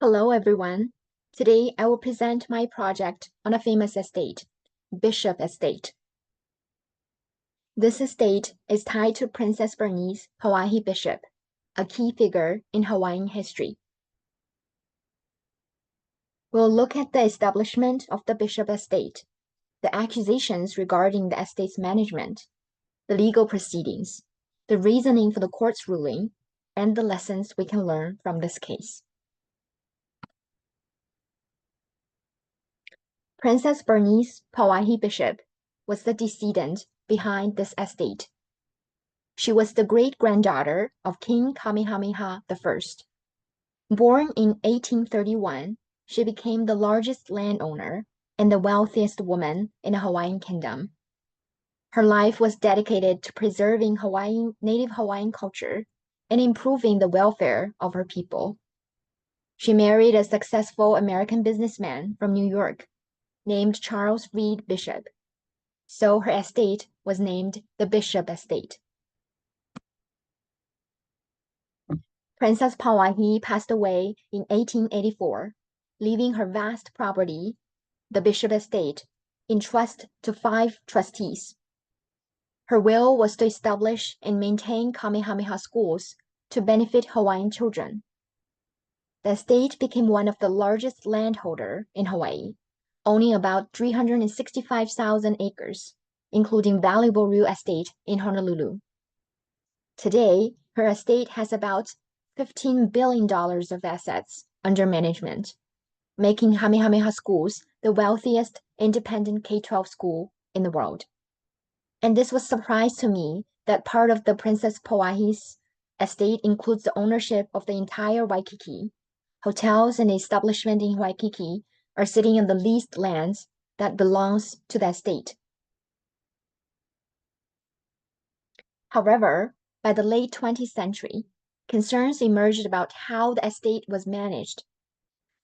Hello, everyone. Today, I will present my project on a famous estate, Bishop Estate. This estate is tied to Princess Bernice Hawaii Bishop, a key figure in Hawaiian history. We'll look at the establishment of the Bishop Estate, the accusations regarding the estate's management, the legal proceedings, the reasoning for the court's ruling, and the lessons we can learn from this case. Princess Bernice Pauahi Bishop was the decedent behind this estate. She was the great-granddaughter of King Kamehameha I. Born in 1831, she became the largest landowner and the wealthiest woman in the Hawaiian kingdom. Her life was dedicated to preserving native Hawaiian culture and improving the welfare of her people. She married a successful American businessman from New York named Charles Reed Bishop, so her estate was named the Bishop Estate. Princess Pauahi passed away in 1884, leaving her vast property, the Bishop Estate, in trust to 5 trustees. Her will was to establish and maintain Kamehameha schools to benefit Hawaiian children. The estate became one of the largest landholder in Hawaii, owning about 365,000 acres, including valuable real estate in Honolulu. Today, her estate has about $15 billion of assets under management, making Kamehameha Schools the wealthiest independent K-12 school in the world. And this was a surprise to me that part of the Princess Pauahi's estate includes the ownership of the entire Waikiki. Hotels and establishments in Waikiki are sitting on the leased lands that belongs to the estate. However, by the late 20th century, concerns emerged about how the estate was managed.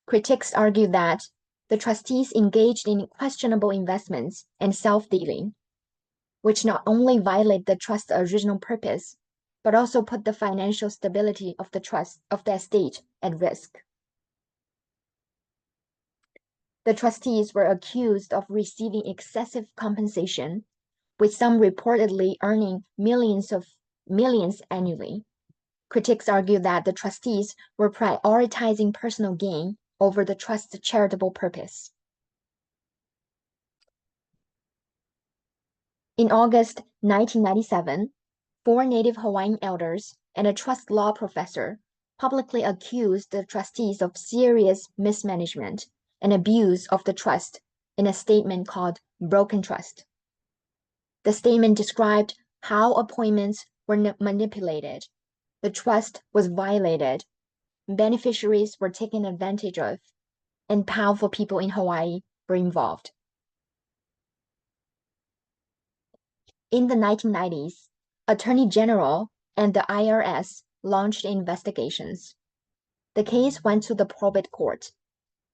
Critics argued that the trustees engaged in questionable investments and self-dealing, which not only violate the trust's original purpose, but also put the financial stability of the estate at risk. The trustees were accused of receiving excessive compensation, with some reportedly earning millions annually. Critics argue that the trustees were prioritizing personal gain over the trust's charitable purpose. In August 1997, 4 Native Hawaiian elders and a trust law professor publicly accused the trustees of serious mismanagement and abuse of the trust in a statement called Broken Trust. The statement described how appointments were manipulated, the trust was violated, beneficiaries were taken advantage of, and powerful people in Hawaii were involved. In the 1990s, Attorney General and the IRS launched investigations. The case went to the probate court,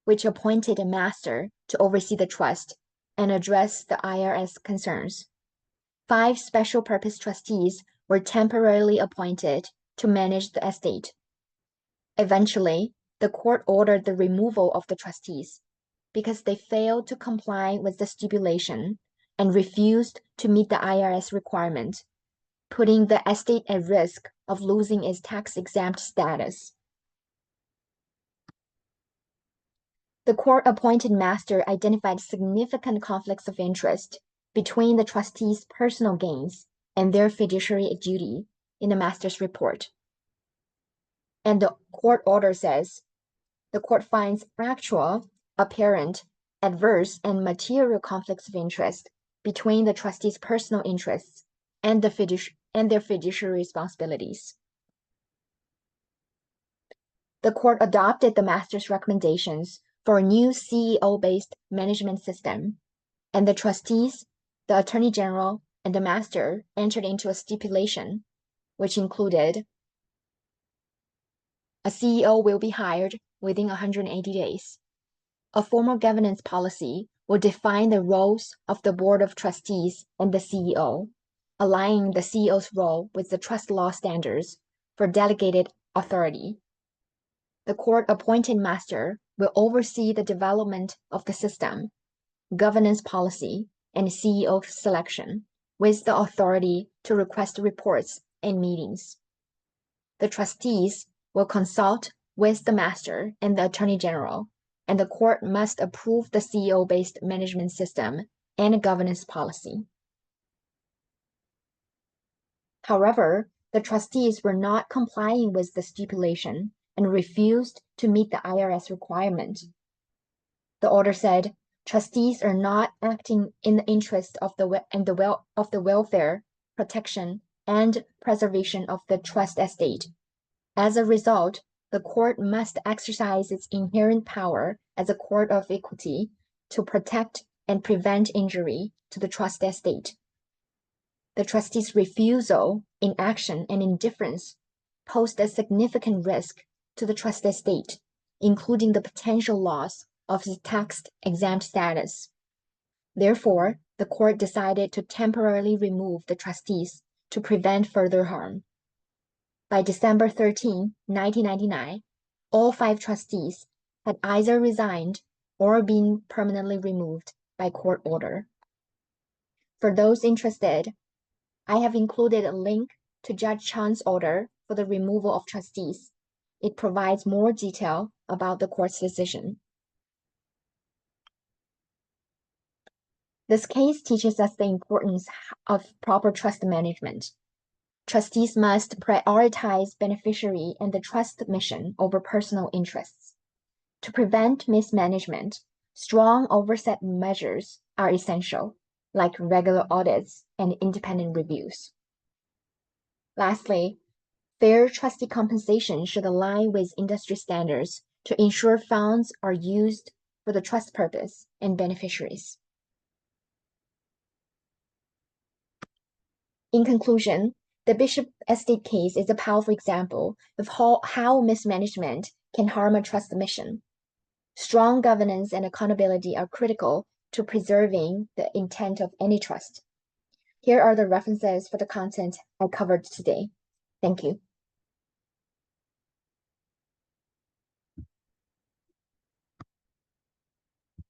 which appointed a master to oversee the trust and address the IRS concerns. 5 special purpose trustees were temporarily appointed to manage the estate. Eventually, the court ordered the removal of the trustees because they failed to comply with the stipulation and refused to meet the IRS requirement, putting the estate at risk of losing its tax-exempt status. The court-appointed master identified significant conflicts of interest between the trustees' personal gains and their fiduciary duty in the master's report. And the court order says, the court finds actual, apparent, adverse, and material conflicts of interest between the trustees' personal interests and their fiduciary responsibilities. The court adopted the master's recommendations for a new CEO-based management system, and the trustees, the attorney general, and the master entered into a stipulation, which included a CEO will be hired within 180 days. A formal governance policy will define the roles of the board of trustees and the CEO, aligning the CEO's role with the trust law standards for delegated authority. the court-appointed master will oversee the development of the system, governance policy, and CEO selection, with the authority to request reports and meetings. The trustees will consult with the master and the attorney general, and the court must approve the CEO-based management system and governance policy. However, the trustees were not complying with the stipulation and refused to meet the IRS requirement. The order said, trustees are not acting in the interest of the welfare, protection, and preservation of the trust estate. As a result, the court must exercise its inherent power as a court of equity to protect and prevent injury to the trust estate. The trustees' refusal, inaction, and indifference posed a significant risk to the trust estate, including the potential loss of its tax-exempt status. Therefore, the court decided to temporarily remove the trustees to prevent further harm. By December 13, 1999, all 5 trustees had either resigned or been permanently removed by court order. For those interested, I have included a link to Judge Chan's order for the removal of trustees. It provides more detail about the court's decision. This case teaches us the importance of proper trust management. Trustees must prioritize beneficiary and the trust mission over personal interests. To prevent mismanagement, strong oversight measures are essential, like regular audits and independent reviews. Lastly, fair trustee compensation should align with industry standards to ensure funds are used for the trust purpose and beneficiaries. In conclusion, the Bishop Estate case is a powerful example of how mismanagement can harm a trust mission. Strong governance and accountability are critical to preserving the intent of any trust. Here are the references for the content I covered today. Thank you.